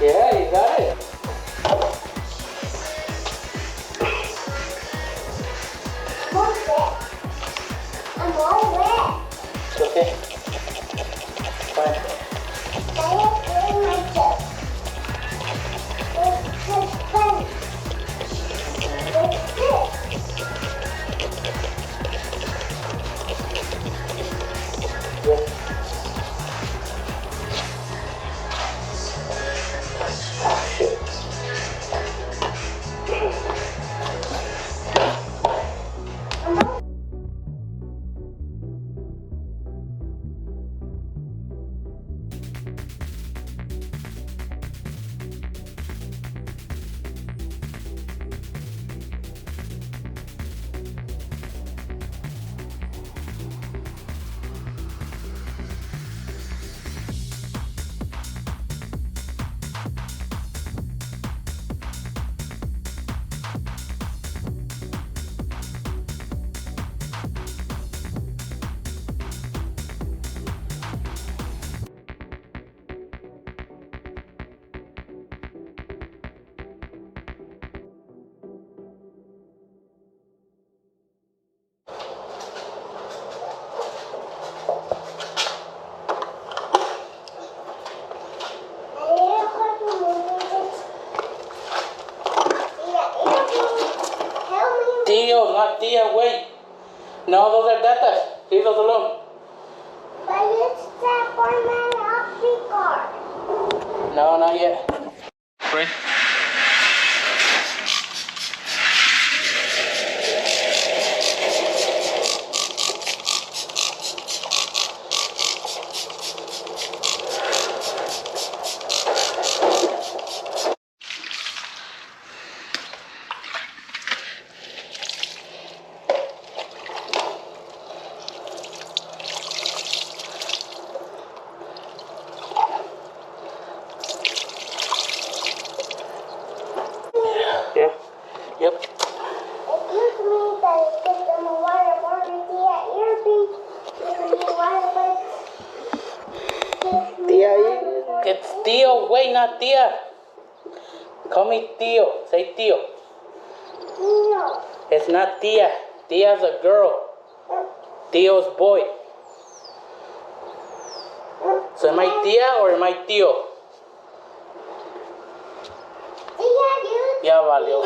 Yeah, you got it. I'm all wet. It's okay. Fine. I have to clean my chest. It's just fun. It's this. Yeah. Shit. Tío, not tía, wait. No, those are tatas. Leave those alone. But it's that for my happy car. No, not yet. Right. Yeah. Yep. Excuse me, that is get them a water for the tea at your feet. Give me water, but Tía, it's tío. Wait, not tía. Call me tío. Say tío. no. It's not tía. Tia's a girl. Tío's boy. So am I tía or am I tío? Yeah, dude. Ya valió.